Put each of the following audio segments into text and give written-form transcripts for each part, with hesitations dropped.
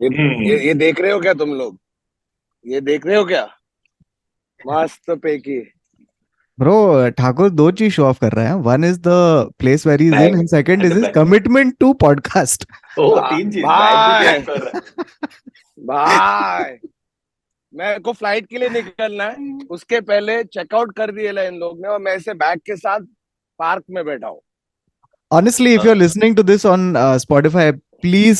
ये देख रहे हो क्या तुम लोग? ये देख रहे हो क्या? मस्त पैकी। ब्रो, ठाकुर दो चीज शो ऑफ कर रहा है. One is the place where is in bag and second and is the his bag. Commitment to podcast. Oh, तीन चीज, बैग भी शो भाई ऑफ कर रहा है। भाई, मेरे को फ्लाइट के लिए निकलना है, उसके पहले चेकआउट कर दिए इन लोग ने, और मैं ऐसे बैग के साथ पार्क में बैठा हूँ। Honestly, if you're listening to this on Spotify, please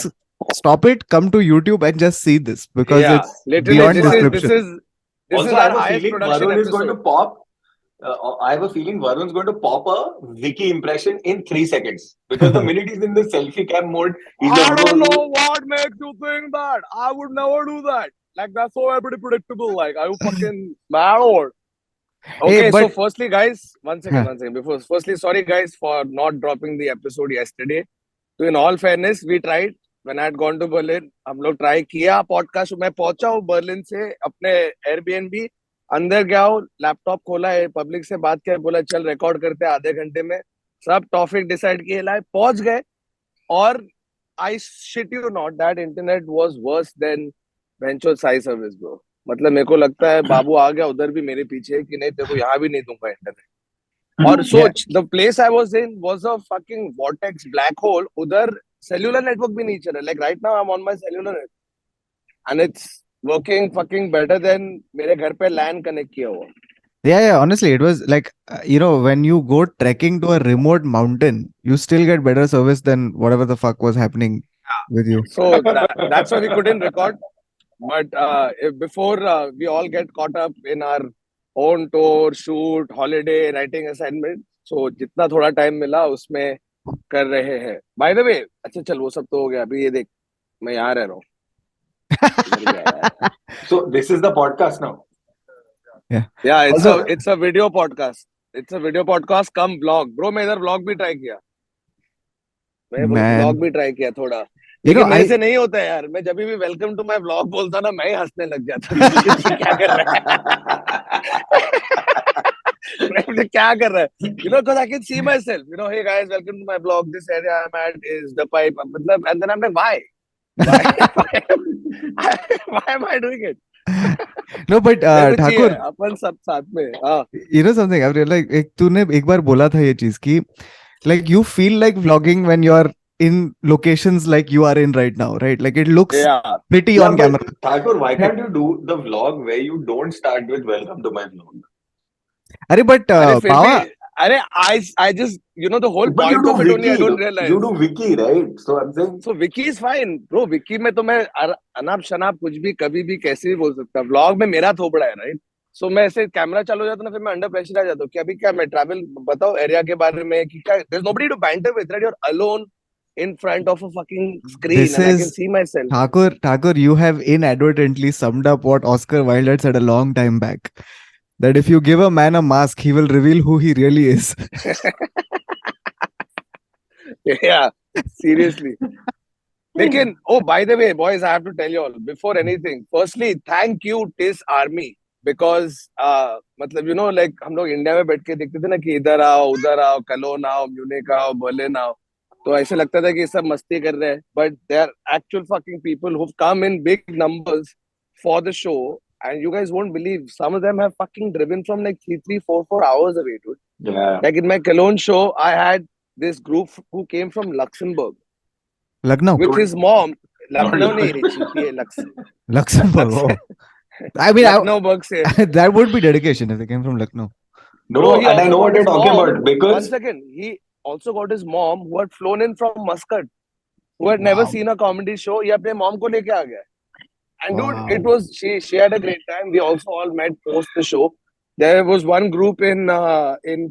stop it, come to YouTube and just see this because Yeah, it's literally, beyond description. this Also, is I our have a highest feeling production Varun is going to episode. pop. I have a feeling Varun's going to pop a Vicky impression in 3 seconds because the minute he's in the selfie cam mode, he's I like, don't know what makes you think that. I would never do that. Like, that's so pretty predictable. Like, are you fucking mad or? Hey, Okay, so but firstly, guys, one second, huh, one second. Firstly, sorry, guys, for not dropping the episode yesterday. So, in all fairness, we tried. When I had gone to Berlin, हम लोग try किया podcast. मैं पहुंचा हूँ Berlin से अपने Airbnb, अंदर गया हूँ, लैपटॉप खोला है, पब्लिक से बात किया, बोला चल रिकॉर्ड करते हैं आधे घंटे में. सब टॉपिक डिसाइड किए, लाए, पहुंच गए. और I shit you not, that internet was worse than venture sigh service bro. मतलब मेरे को लगता है बाबू आ गया उधर भी मेरे पीछे कि नहीं तेरे को यहाँ भी नहीं दूंगा इंटरनेट. और yeah, सोच, the place I was in was a fucking vortex black hole. उधर सेल्यूलर नेटवर्क भी नहीं चल रहा. Like right now I M on my cellular and it's working fucking better than मेरे घर पे लैन कनेक्ट किया हुआ. yeah. Honestly, it was like when you go trekking to a remote mountain, you still get better service than whatever the fuck was happening with you. So that's why we couldn't record. But before we all get caught up in our own tour, shoot, holiday, writing assignment, so जितना थोड़ा time मिला उसमें कर रहे हैं. By the way, अच्छा चल वो सब तो हो गया. अभी ये देख, मैं यहाँ रह रहा हूँ. इधर क्या है यार? so this is the podcast now. Yeah. Yeah, Also, it's a video podcast. It's a video podcast come vlog. Bro, मैं इधर vlog भी ट्राई किया. मैं vlog man, भी ट्राई किया थोड़ा. you know, लेकिन मेरे I से नहीं होता है यार. मैं जब भी वेलकम टू माय व्लॉग बोलता ना, मैं ही हंसने लग जाता. ये क्या कर रहा है? क्या कर रहा है? Because I can see myself. Hey guys, welcome to my vlog. This area I'm at is the pipe. मतलब, and then I'm like, why? Why am I doing it? no, but मेरे को चाहिए Thakur, अपन सब साथ में. हाँ. you know something? I've realized, like, तूने एक बार बोला था ये चीज की, like you feel like vlogging when you're in locations like you are in right now, right? Like it looks Yeah. pretty Yeah, on but camera. Thakur, why can't you do the vlog where you don't start with welcome to my vlog? अरे but अरे फिर भी, बावा, अरे I just, the whole But you point do of it only I Vicky, don't you realize. do Vicky, right? So I'm saying, So Vicky is fine, bro. Vicky में तो मैं अनाप शनाप कुछ भी कभी भी कैसे भी बोल सकता. व्लॉग में मेरा थोपड़ा है, राइट? सो मैं ऐसे कैमरा चालू हो जाता ना, फिर मैं अंडर प्रेशर आ जाता हूँ कि अभी क्या मैं ट्रैवल बताओ एरिया के बारे में कि क्या. There's nobody to banter with, right? You're alone in front of a fucking screen this and I can is see myself. Thakur, you have inadvertently summed up what Oscar Wilde had said a long time back. That if you give a man a mask, he will reveal who he really is. Yeah, seriously. Lekin, oh, by the way, boys, I have to tell you all, before anything, firstly, thank you, TIS Army, because, मतलब, like, हम लोग India में बैठ के देखते थे ना कि इधर आओ, उधर आओ, कलोन आओ, म्यूनिक आओ, बर्लिन आओ, तो ऐसे लगता था कि सब मस्ती कर रहे हैं. But they are actual fucking people who've come in big numbers for the show, and you guys won't believe, some of them have fucking driven from like 3, 3, 4 hours away, dude. yeah. Like in my Cologne show, I had this group who came from Luxembourg Lucknow. with his mom. Not Lucknow नहीं Lucknow. रे, चीपी है Luxembourg. Oh. I mean, Lucknow bug से. that would be dedication if they came from Lucknow. No, Bro, he and I also know what got you're his talking mom. about One because second, he also got his mom who had flown in from Muscat, who had never Wow. seen a comedy show. ये अपने mom को लेके आ गया. And dude, Wow. it was she had a great time. We also all met post the show. There was one group in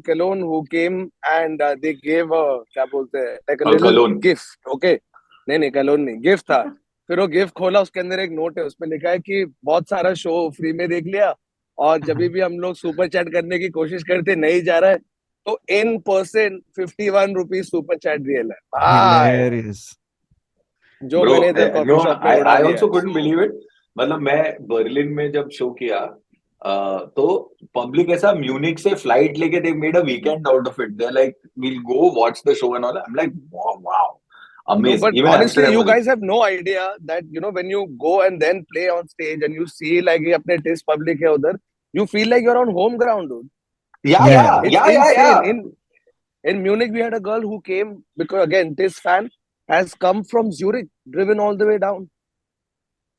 Cologne who came and they gave a क्या बोलते हैं, like a little Cologne. gift. Okay, नहीं Cologne नहीं, gift था. फिर वो gift खोला, उसके अंदर एक नोट है, उसमें लिखा है कि बहुत सारा शो फ्री में देख लिया और जब भी हम लोग सुपर चैट करने की कोशिश करते नहीं जा रहा है तो in person 51 rupees super chat दिए है भाई, Hilarious. जो bro, मैंने इधर कॉफी no, शॉप में उड़ा I दिया also है. couldn't believe it. मतलब मैं बर्लिन में जब शो किया तो पब्लिक ऐसा म्यूनिक से फ्लाइट लेके they made a weekend out of it. They're like, we'll go watch the show and all that. I'm like, wow, wow. No, Amazing. but Even honestly, Amsterdam you was guys have no idea that, when you go and then play on stage and you see like ये अपने test public है उधर, you feel like you're on home ground, dude. Yeah, Yeah. yeah, It's yeah, yeah, insane. yeah. In Munich, we had a girl who came because again, this fan has come from Zurich, driven all the way down.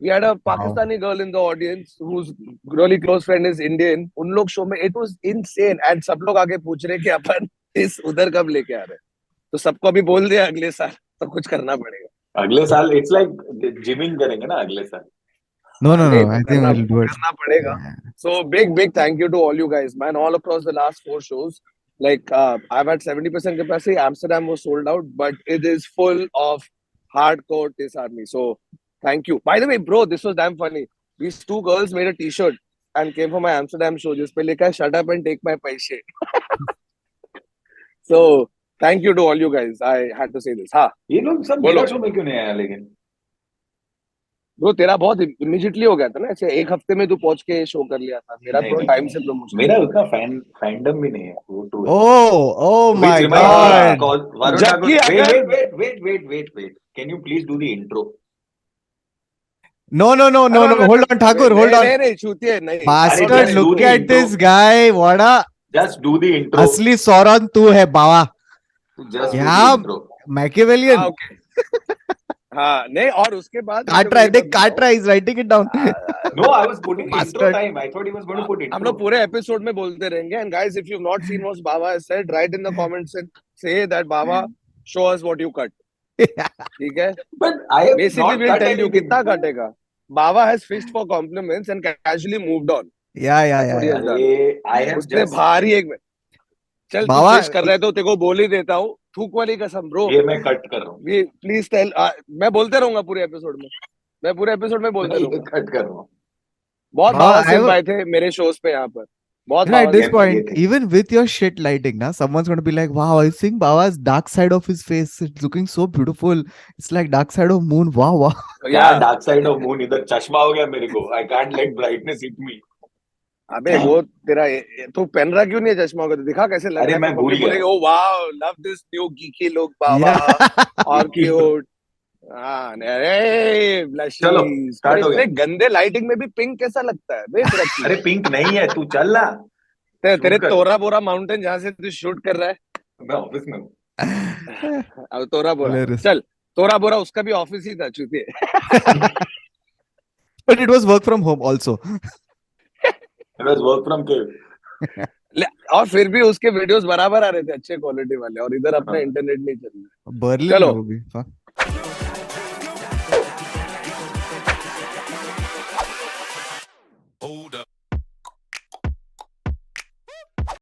We had a Wow. Pakistani girl in the audience whose really close friend is Indian. उन लोग show में it was insane and सब लोग आके पूछ रहे कि अपन इस उधर कब लेके आ रहे हैं. तो सबको अभी बोल दिया अगले साल तो कुछ करना पड़ेगा. अगले साल it's like जिमिंग करेंगे ना अगले साल. No, no, नहीं no. तो I think we'll do it. करना पड़ेगा. So big thank you to all you guys, man. All across the last 4 shows. Like I've had 70% capacity. Amsterdam was sold out, but it is full of hardcore Tiss Army. So thank you. By the way, bro, this was damn funny. These two girls made a T-shirt and came for my Amsterdam show. Just पे लिखा है, shut up and take my पैसे. So thank you to all you guys. I had to say this. हाँ, ये लोग सब बोलो. मेरा शो में क्यों नहीं आया लेकिन? ब्रो तेरा बहुत इमीडिएटली हो गया था ना, ऐसे एक हफ्ते में तू पहुंच के शो कर लिया था. मेरा नहीं, थोड़ा नहीं, टाइम नहीं. से प्रमोशन. मेरा उतना फैंडम भी नहीं है वो to. Oh Which my reminds me, God. Varun जबकि Thakur. अगर Wait. Can you please do the intro? No. Hold on, Thakur. Hold on. नहीं छूतिए नहीं. Bastard, just do look the at intro. this guy. What a Just do the intro. असली सौरन तू है बावा. Just do the क्या intro. Machiavellian. Okay. हाँ नहीं, और उसके बाद काट रहा है, देख काट रहा है. He's writing it down. No, I was putting intro Bastard. time. I thought he was going to put हम intro. लोग पूरे एपिसोड में बोलते रहेंगे. And guys, if you have not seen what बाबा has said, write in the comments and say that बाबा show us what you cut. ठीक है. But I have basically not will cut tell you anything. कितना कटेगा. बाबा has fished for compliments and casually moved on. Yeah. I have उसने just. भारी एक चल तू बाबा फिश कर रहे तो तेरे को बोल ही देता हूँ. थूक वाली कसम ब्रो. ये मैं कट कर रहा हूँ. We please tell. मैं बोलते रहूंगा पूरे एपिसोड में. मैं पूरे एपिसोड में बोलते मैं ये रहूंगा. कट कर रहा हूँ. बहुत बाबा, बाबा I सिंह will- आए थे मेरे शोज पे यहाँ पर. बहुत You know, at Baba this Singh. point, ये thing. even with your shit lighting, na, someone's going to be like, wow, I think Baba's dark side of his face is looking so beautiful. It's like dark side of moon. Wow. क्या dark side of moon, इधर चश्मा हो गया मेरे को. I can't let brightness hit me. अबे वो तेरा तू पहन रहा क्यों नहीं है चश्मा को? तो दिखा कैसे लग अरे रहा है. मैं भूल गया. बोलेंगे, oh wow, love this new geeky look बाबा. और क्यूट. हाँ अरे ब्लशी. चलो, start हो गया. इतने गंदे लाइटिंग में भी पिंक कैसा लगता है बे तेरा? अरे पिंक नहीं है, तू चल ना. तेरे shoot कर. तोरा बोरा माउंटेन जहाँ से तू शूट कर रहा है. मैं ऑफिस में हूँ. अब तोरा बोरा. Hilarious. चल तोरा बोरा उसका भी ऑफिस ही था चूतिए. But it was work from home also. It was work from cave. और फिर भी उसके वीडियोस बराबर आ रहे थे, अच्छे क्वालिटी वाले. और इधर अपना हाँ. इंटरनेट नहीं चल रहा. Berlin चलो. में वो भी. Fuck.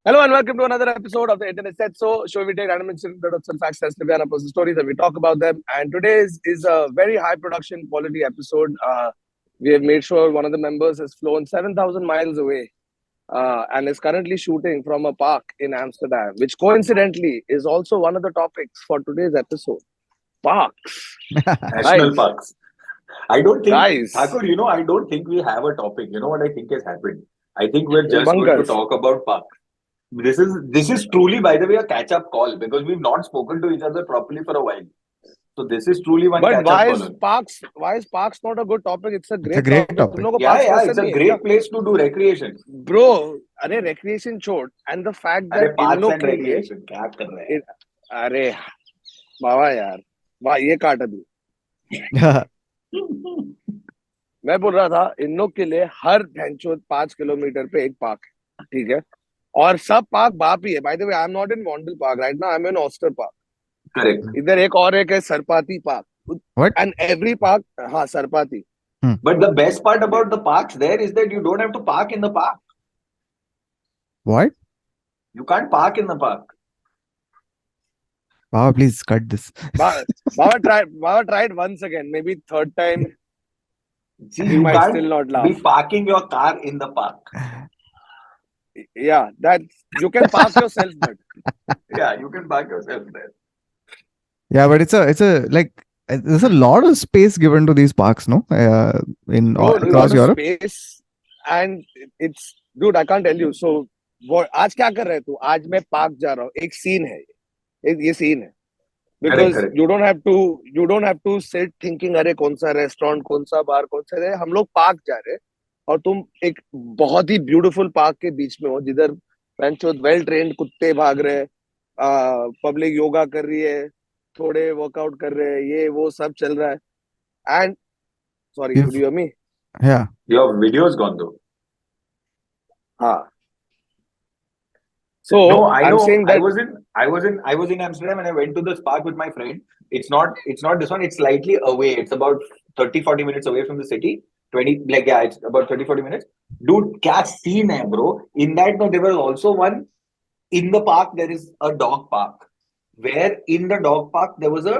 Hello and welcome to another episode of the Internet Said So show. We take random incidents and facts, trivia, and personal stories, and we talk about them. And today's is a very high production quality episode. We have made sure one of the members has flown 7,000 miles away and is currently shooting from a park in Amsterdam, which coincidentally is also one of the topics for today's episode. Parks. National parks. I don't think, Guys. Thakur, I don't think we have a topic. You know what I think has happened? I think we're just going to Bunkers. talk about parks. This is truly, by the way, a catch-up call because we've not spoken to each other properly for a while. So this is truly one But catch-up why call. is parks not a good topic? It's a great great topic. topic. तुम लोगों को Yeah, parks it's पसंद a नहीं है great क्या? place to do recreation. Bro, अरे recreation छोड़. And the fact अरे that इन parks लोग and के लिए recreation, क्या कर रहे हैं? अरे बाबा यार, वाह ये काट अभी. मैं बोल रहा था इन लोग के लिए हर घंचो 5 किलोमीटर पे एक पार्क है. ठीक है. और सब पार्क बाप ही है. By the way, I am not in Vondel park right now. I am in Ooster park. Correct. इधर एक और एक है Sarphati park. What? And every park. हाँ Sarphati. But the best part about the parks there is that you don't have to park in the park. What? You can't park in the park. Baba, please cut this. Baba tried once again. Maybe third time. See, He you might can't still not be laugh. parking your car in the park. Yeah, that you can park yourself, but Yeah, you can park yourself there. Yeah, but it's a like there's a lot of space given to these parks, no? In bro, there's a lot across of Europe. space, and it's dude. I can't tell you. So, आज क्या कर रहे तू? आज मैं park जा रहा हूँ. एक सीन है. ये सीन है. because correct. you don't have to sit thinking अरे कौन सा रेस्टोरेंट, कौन सा बार, कौन सा है। हम लोग पार्क जा रहे हैं और तुम एक बहुत ही ब्यूटीफुल पार्क के बीच में हो, जिधर वेल ट्रेन्ड कुत्ते भाग रहे हैं, पब्लिक योगा कर रही है, थोड़े वर्कआउट कर रहे हैं, ये वो सब चल रहा है। And sorry, could If you hear me? yeah, Your video's gone though. हाँ, No, so I I'm know. saying that I was in Amsterdam and I went to this park with my friend. It's not this one. It's slightly away. It's about 30-40 minutes away from the city. 20, like, yeah, it's about 30-40 minutes. Dude, क्या scene है, bro? In that, no, there was also one in the park. There is a dog park where in the dog park there was a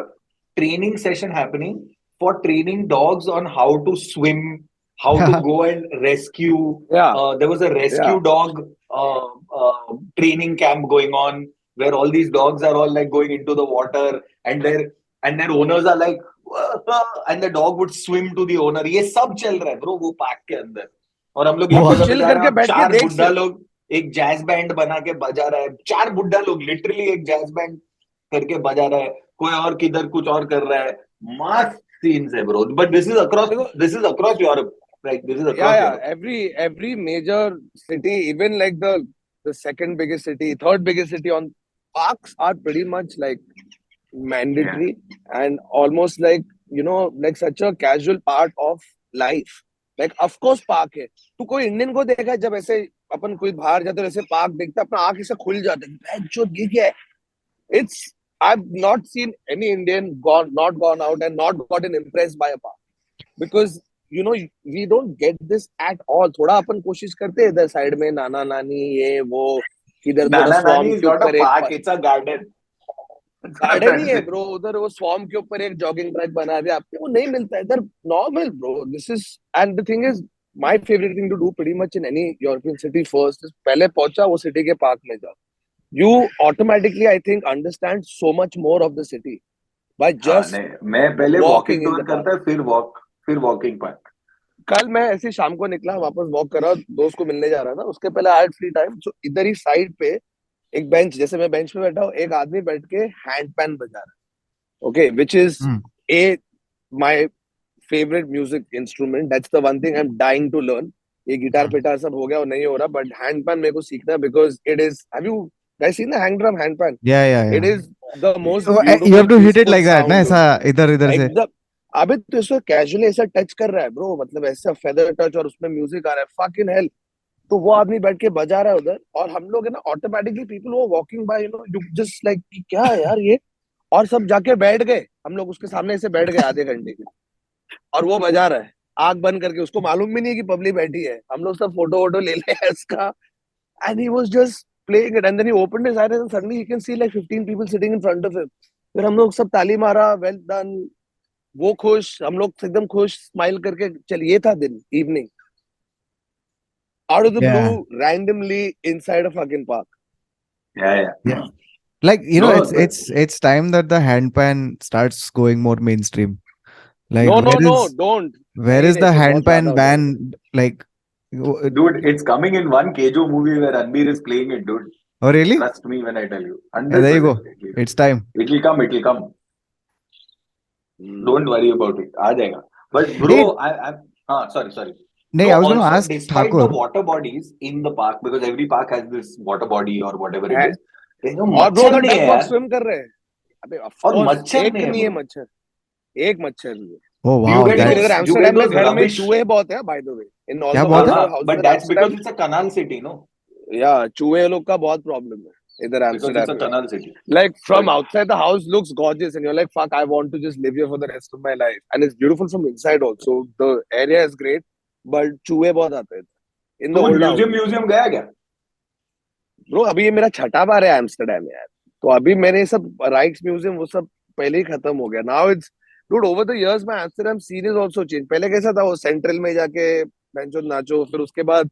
training session happening for training dogs on how to swim, how to go and rescue. yeah, There was a yeah. rescue dog training camp going on where all these dogs are all like going into the water and their owners are like and the dog would swim to the owner. ये सब चल रहा है bro वो park के अंदर। और हम लोग एक और जगह पे चिल जा रहे करके हैं और बैठ के चार देख बुड्ढा सिर्फ। लोग एक जैज बैंड बना के बजा रहा है। चार बुड्ढा लोग लिटरली एक जैज बैंड करके बजा रहा है। कोई और किधर कुछ और कर रहा है। मस्त सीन्स है ब्रो। बट देखो, this is across Europe. Like this is yeah, across yeah, Europe. every major city, even like the second biggest city, third biggest city, on parks are pretty much like Yeah. mandatory and almost like, you know, like such a casual part of life. Like of course park है। तू कोई Indian को देखा है जब ऐसे अपन कोई बाहर जाते हैं, ऐसे पार्क देखता है, अपना आंख ऐसे खुल जाता है, जो ये क्या है। It's I've not seen any Indian not gone out and not gotten impressed by a park, because you know we don't get this at all। थोड़ा अपन कोशिश करते हैं इधर साइड में नाना नानी ये वो, इधर थोड़ा Nana स्वॉर्म Nani is के not a ऊपर एक park, it's a garden. Garden he That's है it. ब्रो, उधर वो स्वॉर्म के ऊपर एक जॉगिंग ट्रैक बना दिया, आपको वो नहीं मिलता है इधर। Normal bro, this is and the thing is my favourite thing to do pretty much in any European city first is पहले पहुंचा वो सिटी के पार्क में जाओ। You automatically I think understand so much more of the city by हाँ just नहीं मैं पहले walking walking in tour the park. करता फिर वॉकिंग पार्क। कल मैं ऐसे शाम को निकला, वापस वॉक कर रहा, दोस्त को मिलने जा रहा था, उसके पहले आई हैड फ्री टाइम, सो इधर ही साइड पे एक बेंच, जैसे मैं बेंच पे बैठा हूँ, एक आदमी बैठ के हैंड पैन बजा रहा है। Okay, which is hmm. A my favourite music instrument, that's the one thing I am dying to learn. ये गिटार पिटार सब हो गया और नहीं हो रहा, बट हैंड पैन मेरे को सीखना है, because it is, have you guys seen the hand drum, hand pan? Yeah, yeah, it yeah. Is the most So, you beautiful have to hit it peaceful like that, ना sound. ऐसा इधर इधर से। एकदम, अबे तो इसको कैजुअली ऐसा टच कर रहा है ब्रो, मतलब ऐसा फेदर टच, और उसमें म्यूजिक आ रहा है, फकिंग हेल। तो वो आदमी बैठ के बजा रहा है उधर, और हम लोग है ना ऑटोमेटिकली पीपल वो walking by, you know, you just like क्या है यार ये, और सब जाके बैठ गए, हम लोग उसके सामने ऐसे बैठ गए आधे घंटे के, और वो बजा रहा है आंख बंद करके, उसको मालूम भी नहीं है कि पब्लिक बैठी है, हम लोग सब फोटो वोटो ले ले इसका, and he was just playing it, and then he opened his eyes and suddenly he can see like 15 people sitting in front of him. फिर हम लोग सब ताली मारा, वेल डन, वो खुश, हम लोग एकदम खुश, स्माइल करके चल, ये था दिन, evening, out of the Yeah, blue, randomly inside a fucking park. Yeah. yeah. Like, you know, No, it's but it's time that the handpan starts going more mainstream. Like, No, no, no, don't. where नहीं is नहीं, the ये बहुत ज्यादा handpan हो जाएगा। ban? Like, oh, dude, it's coming in one Kejo movie where Ranbir is playing it, dude. oh really? Trust me when I tell you. Yeah, there you go. 100%. It's time. It will come. It will come. Don't worry about it. आ जाएगा. But bro, Hey, sorry. नहीं, No, I was going to also, ask despite the Thakur. water bodies in the park, because every park has this water body or whatever it है, is, there's no और bro मच्छर उधर नहीं है duck वक यार। Swim कर रहे हैं। अबे ऑफ और कोर्स मच्छर एक नहीं है नहीं है ब्रो। मच्छर, एक मच्छर नहीं है। Oh You wow, get लेकिन इधर those, you get एम्स्टर्डम में those घर में rubbish. चूहे बहुत है, by the way, in all क्या द बहुत है? Houses But in that's because Amsterdam, it's a canal city, no? या चूहे लोग का बहुत प्रॉब्लम है इधर Because it's a एम्स्टर्डम में। canal city. Like from But outside the house looks gorgeous and you're like fuck, I want to just live here for the rest of my life, and it's beautiful from inside also, the area is great, but चूहे बहुत आते हैं in the तू old house। Museum गया क्या? Bro अभी ये मेरा छठा बार है एम्स्टर्डम में यार, तो अभी मेरे सब राइट्स म्यूजियम वो सब पहले ही खत्म हो गया। Now it's dude, over the years my Amsterdam scene is also change. पहले कैसा था, वो सेंट्रल में जाके बेंचो नाचो, फिर उसके बाद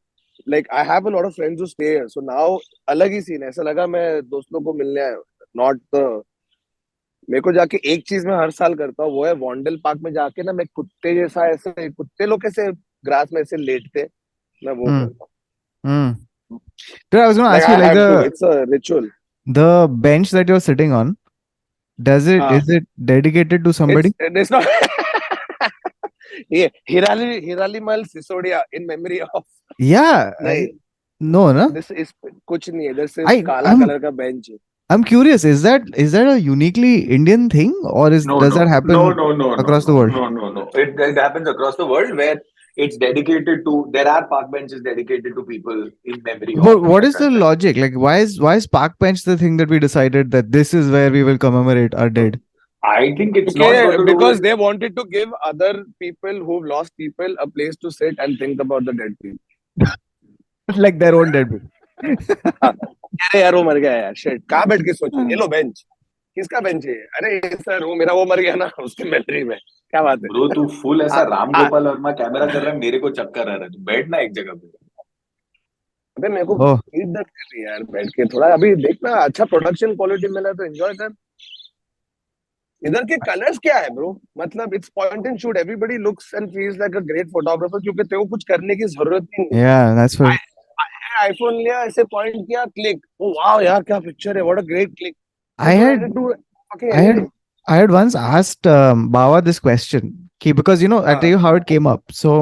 like I have a lot of friends who stay here, so now अलग ही सीन है, ऐसा लगा मैं दोस्तों को मिलने आया हूं, नॉट द। मेरे को जाके एक चीज मैं हर साल करता हूँ, वो है वॉन्डल पार्क में जाके ना, मैं कुत्ते जैसा, ऐसे कुत्ते लोग कैसे ग्रास में ऐसे लेटते, मैं वो Hmm. करता हूँ। Hmm. Dude, I was going to like ask you, I like have to, it's a ritual. the bench that you're sitting on, is it dedicated to somebody? It's not. Yeah, Hiralimal Sisodia in memory of. Yeah, नहीं, no, no. this is कुछ नहीं है. This is काला I'm colour का bench. I'm curious. Is that a uniquely Indian thing, or No, does that no, no, happen no, no, no, across the no, world? no, no, no. It happens across the world where it's dedicated to. There are park benches dedicated to people in memory of What that is the kind of thing. logic? Like, why is park bench the thing that we decided that this is where we will commemorate our dead? I think it's not got Okay, to do because with. they wanted to give other people who've lost people a place to sit and think about the dead people. Like their own dead people. अरे यार वो मर गया यार, shit, कहाँ बैठ के सोचो, ये लो बेंच, किसका बेंच है? अरे सर वो मेरा वो मर गया ना, उसके मेमोरी में, क्या बात है? ब्रो तू फुल ऐसा राम आ, गोपाल वर्मा कैमरा कर रहा है, मेरे को चक्कर आ रहा है, तू बैठना एक जगह पे। अबे मेरे को Oh, पीठ दर्द कर रही है यार बैठ के, थोड़ा अभी देखना अच्छा प्रोडक्शन क्वालिटी मिला तो एंजॉय कर। इधर के कलर्स क्या है ब्रो, मतलब it's point and shoot, everybody looks and feels like a great photographer, क्योंकि तेरे को कुछ करने की जरूरत ही नहीं। yeah, that's for. आईफोन लिया, ऐसे पॉइंट किया, क्लिक, ओ वाओ यार क्या पिक्चर है, what a great click, I you don't had need to fucking I had anything. I had once asked Bawa this question. Because I'll tell you how it came up. So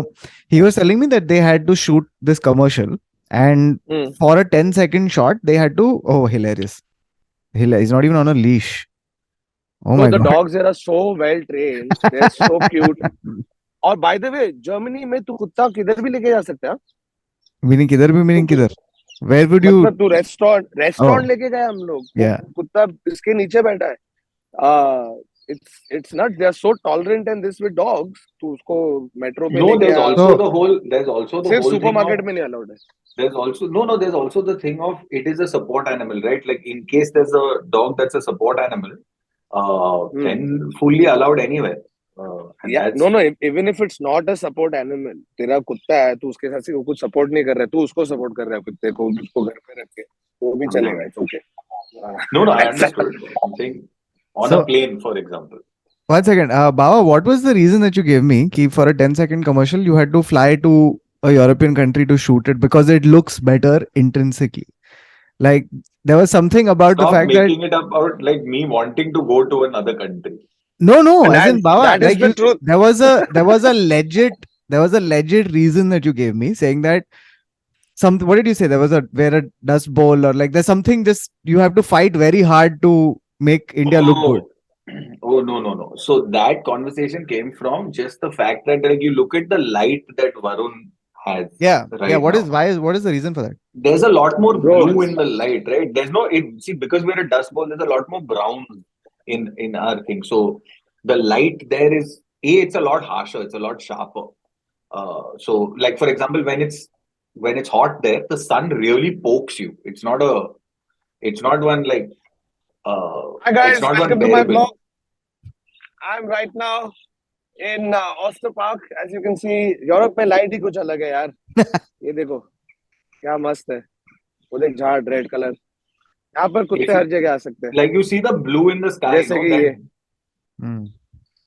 he was telling me that they had to shoot this commercial, and for a 10-second shot, they had to. Oh, hilarious! He's not even on a leash. Oh Bro, my the god! dogs there are so well trained, they're so cute. और bye the way Germany में तू कुत्ता किधर भी लेके जा सकता है। Meaning किधर भी meaning तू किधर? Where would you? मतलब तू रेस्टोरेंट Oh, लेके गए हम लोग, वो yeah. कुत्ता इसके नीचे बैठा है। It's not, they are so tolerant and this with dogs, तू उसको मेट्रो पे No, लेके there's आ, also So the whole. There's also the सिर्फ whole thing of. सुपरमार्केट में नहीं अलाउड है। There's also no. There's also the thing of it is a support animal, right? Like in case there's a dog that's a support animal, then fully allowed anywhere. And या no that's no, even if it's not a support animal, तेरा कुत्ता है, तू उसके साथ से कुछ support नहीं कर रहा है, तू उसको सपोर्ट कर रहा है, कुत्ते को उसको घर पे रख के, वो भी चलेगा, it's okay. no, no. I understood. I'm saying on a so plane, for example. one second, Bawa, what was the reason that you gave me? Ki for a 10-second commercial, you had to fly to a European country to shoot it because it looks better intrinsically. Like there was something about the Stop fact that making it about like me wanting to go to another country. no, And as in Bawa, that is like the truth. there was a legit reason that you gave me saying that what did you say? There was a where a dust bowl or like there's something just you have to fight very hard to make India look good. Oh no, no, no. So that conversation came from just the fact that like you look at the light that Varun has Yeah. right What now. is the reason for that? There's a lot more Bro, blue in the light, right? There's no it see because we're a dust bowl, there's a lot more brown in our thing. So the light there is it's a lot harsher, it's a lot sharper. So like for example, when it's hot there, the sun really pokes you. It's not one like hi it's guys, not one welcome to my bearable. vlog. I'm right now in Oyster Park. As you can see, Europe में light ही कुछ अलग है यार। ये देखो क्या मस्त है, वो देख झाड़ रेड कलर, यहाँ पर If कुत्ते हर जगह आ सकते हैं, like you see the blue in the sky, जैसे no? कि That ये।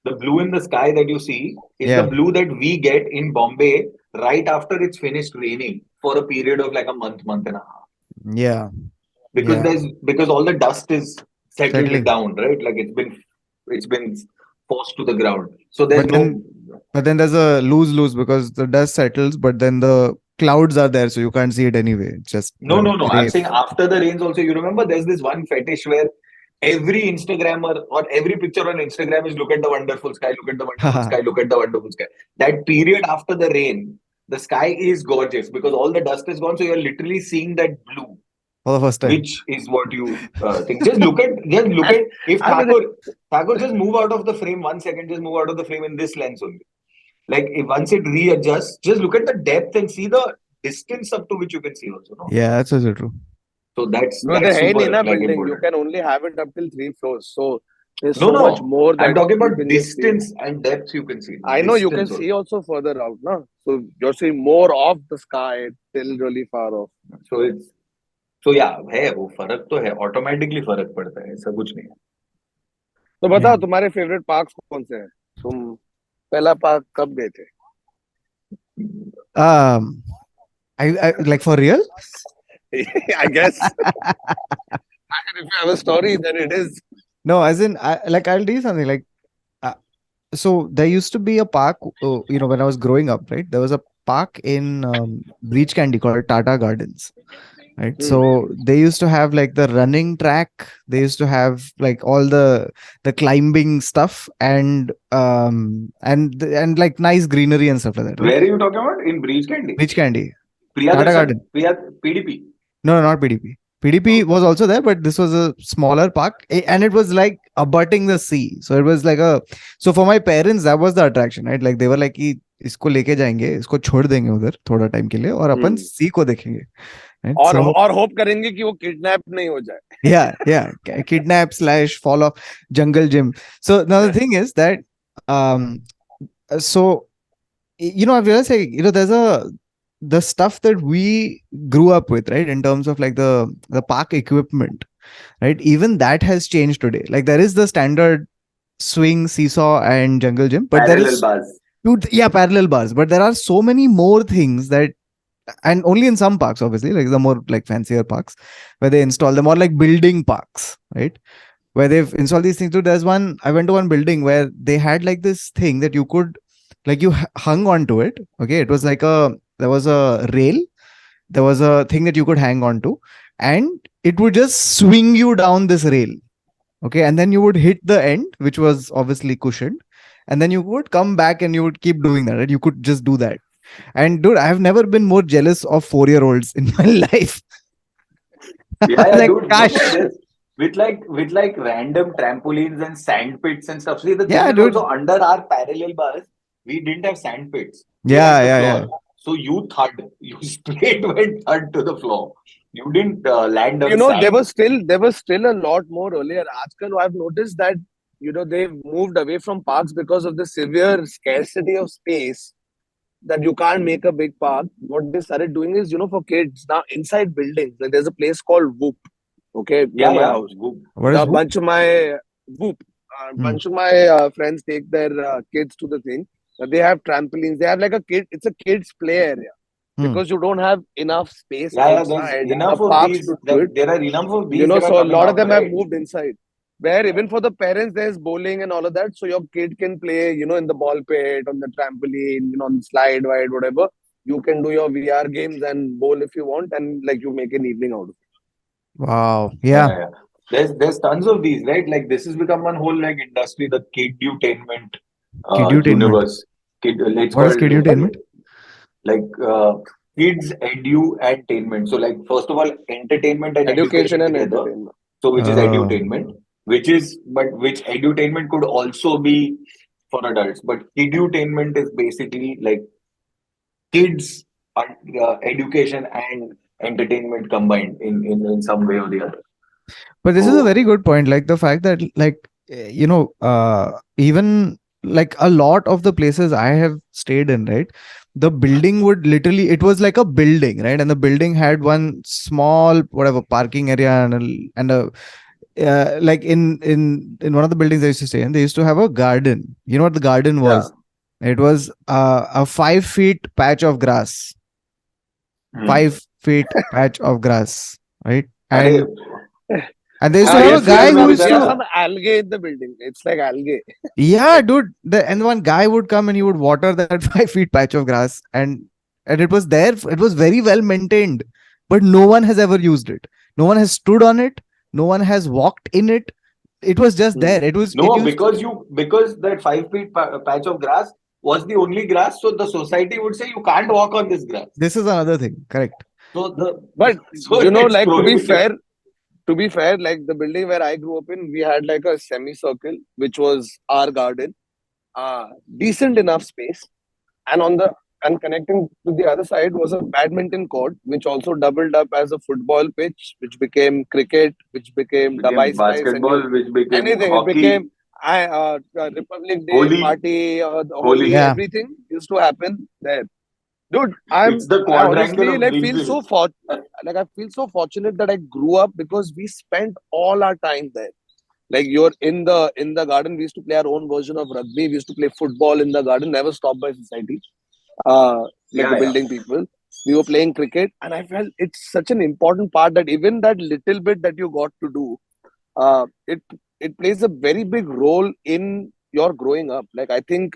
the blue in the sky that you see is Yeah. the blue that we get in Bombay right after it's finished raining for a period of like a month and a half. Yeah. Because Yeah. because all the dust is settled Settling. down, right? Like it's been forced to the ground. So there's But then there's a lose because the dust settles, but then the clouds are there, so you can't see it anyway. It's just no. I'm gray. saying after the rains also, you remember there's this one fetish where every Instagrammer or every picture on Instagram is look at the wonderful sky, look at the wonderful sky, look at the wonderful sky. That period after the rain, the sky is gorgeous because all the dust is gone. So you're literally seeing that blue, For the first time. which is what you think. Just look at if Thakur just move out of the frame 1 second, just move out of the frame in this lens only. Like if once it readjusts, just look at the depth and see the distance up to which you can see also. No? Yeah, that's also true. So that's No, there है super नहीं ना like building. You important. can only have it up till 3 floors. So there's No, so much more that I'm talking you about can just see. distance and depth you can see. I know you can Distance see also further out, na. So you're seeing more of the sky till really far off. also. So yeah, है वो फर्क तो है, automatically फर्क पड़ता है, ऐसा कुछ नहीं है। तो बताओ तुम्हारे फेवरेट पार्क्स कौन से हैं? तुम पहला पार्क कब गए थे? I like for real? I guess. And if you have a story, then it is. No, as in, I'll tell you something. Like, uh, so there used to be a park, when I was growing up, right? There was a park in Breach Candy called Tata Gardens, right? Hmm. So they used to have like the running track. They used to have like all the climbing stuff and like nice greenery and stuff like that, right? Where are you talking about? In Breach Candy? Breach Candy, Tata Priyadarshan? Garden. PDP. No, not PDP. PDP Okay. was also there, but this was a smaller park, and it was like abutting the sea. So it was like so for my parents, that was the attraction, right? Like they were like, कि इसको लेके जाएंगे, इसको छोड़ देंगे उधर थोड़ा time के लिए और अपन Hmm. सी को देखेंगे, right? और होप करेंगे कि वो किडनैप नहीं हो जाए. Yeah, kidnap / fall off jungle gym. So now the thing is that, so I've realized, like, there's the stuff that we grew up with, right? In terms of like the park equipment, right? Even that has changed today. Like there is the standard swing, seesaw, and jungle gym, but there Parallel is bars. yeah, parallel bars. But there are so many more things that, and only in some parks, obviously, like the more like fancier parks, where they install them, or like building parks, right? Where they've installed these things too. There's one, I went to one building where they had like this thing that you could, like, you hung onto it. Okay. It was like there was a rail, there was a thing that you could hang on to, and it would just swing you down this rail. Okay. And then you would hit the end, which was obviously cushioned. And then you would come back and you would keep doing that. Right? You could just do that. And dude, I have never been more jealous of 4-year-olds in my life. Yeah, Like, dude. No, gosh. with like random trampolines and sand pits and stuff. See, the thing Yeah, is also dude. under our parallel bars, we didn't have sand pits. We Yeah, had the yeah, yeah. floor. So you thud. You straight went thud to the floor. You didn't land You on know, there sand. was still a lot more earlier. Aajkal, I've noticed that they've moved away from parks because of the severe scarcity of space, that you can't make a big park. What they started doing is, for kids now inside buildings, like there's a place called Whoop, okay, near Yeah, my yeah. house. What A is Whoop? bunch of my Whoop, Hmm. bunch of my friends take their kids to the thing. They have trampolines. They have like it's a kids play area Hmm. because you don't have enough space Yeah, yeah. There's outside in the enough of parks these. to do it. There are enough of these that are So a coming lot of out, them have right? moved inside. Where even for the parents, there's bowling and all of that. So your kid can play, in the ball pit, on the trampoline, on the slide, wide, whatever. You can do your VR games and bowl if you want, and like you make an evening out of it. Wow. Yeah, Yeah. yeah, yeah. There's tons of these, right? Like this has become one whole like industry, the kidutainment Kidutainment. universe. It's What is called kidutainment? like kids edutainment. So like first of all, entertainment and Education education and together. entertainment. So which is Oh. edutainment, which edutainment could also be for adults. But kidutainment is basically like kids education and entertainment combined in some way or the other. But this is a very So good point. Like the fact that, like, even like a lot of the places I have stayed in, right? The building would literally, it was like a building, right? And the building had one small, whatever, parking area and a like in one of the buildings I used to stay in, they used to have a garden. You know what the garden yeah. was? It was a 5 feet patch of grass, Hmm. 5 feet patch of grass, right? Arey, And they used to have a obviously guy ऐसा who कुछ used है We have ना. to, some algae in the building. It's like algae. yeah, dude. And one guy would come and he would water that 5 feet patch of grass, and it was there. It was very well maintained, but no one has ever used it. No one has stood on it. No one has walked in it. It was just Hmm. there. It No, used to. because that 5 feet patch of grass was the only grass, so the society would say you can't walk on this grass. This is another thing. Correct. So the But so it's like prohibited. to be fair, like the building where I grew up in, we had like a semicircle, which was our garden. Decent enough space, and connecting to the other side was a badminton court, which also doubled up as a football pitch, which became cricket, which became Became dabai spice, and basketball, which became anything. It hockey, became Republic Day holy, party or the Holi, holy. Yeah. everything used to happen there. Dude, It's the I quadrangle honestly of like feel Greenville. so I feel so fortunate that I grew up because we spent all our time there. Like you're in the garden, we used to play our own version of rugby. We used to play football in the garden, never stopped by society. Like Yeah, the yeah. building people. We were playing cricket, and I felt it's such an important part that even that little bit that you got to do, it it plays a very big role in your growing up. Like I think,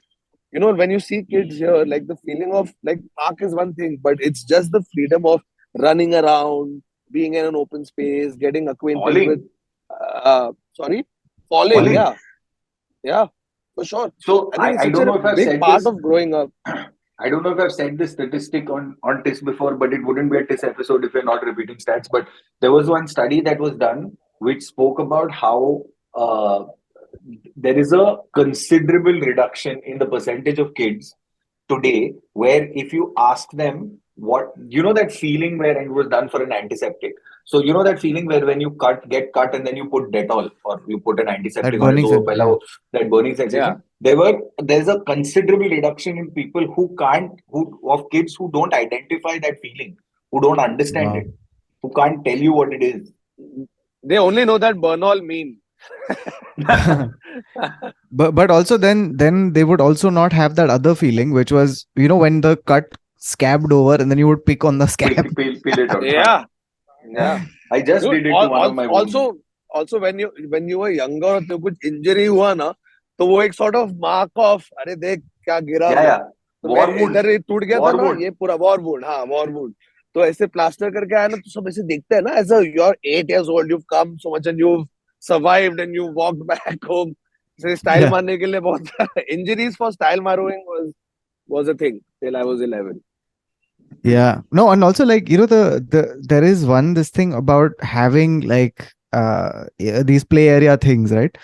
when you see kids here, like the feeling of like park is one thing, but it's just the freedom of running around, being in an open space, getting acquainted with, Falling, sorry, falling. falling. Yeah, yeah, for sure. So I think it's I such don't a know if I've big said part this. of growing up. I don't know if I've said this statistic on TIS before, but it wouldn't be a TIS episode if we're not repeating stats. But there was one study that was done which spoke about how uh, there is a considerable reduction in the percentage of kids today where if you ask them what that feeling where it was done for an antiseptic, so that feeling where when you get cut and then you put Dettol or you put an That antiseptic on it, burning so yeah. that burning Yeah. sensation, there's a considerable reduction in people of kids who don't identify that feeling, who don't understand Wow. it, who can't tell you what it is. They only know that burn all mean. But also then they would also not have that other feeling, which was when the cut scabbed over and then you would pick on the scab. Peel it out. Yeah, yeah. I just Dude, did it to one of my wounds. also when you were younger, तो कुछ injury हुआ ना, तो वो एक sort of mark of अरे देख क्या गिरा Yeah, मैं, yeah. तो मैं War wound. इधर ही टूट गया था War ना, wound. ये पूरा वॉर वुड, हाँ वॉर वुड. तो ऐसे प्लास्टर करके आया ना, तो सब ऐसे देखते हैं ना, as a you are 8 years old, you've come so much and you've survived and you walked back home. से स्टाइल Yeah. मारने के लिए बहुत injuries for style मारोइंग was a thing till I was 11. Yeah. No, and also like there is this thing about having like these play area things, right?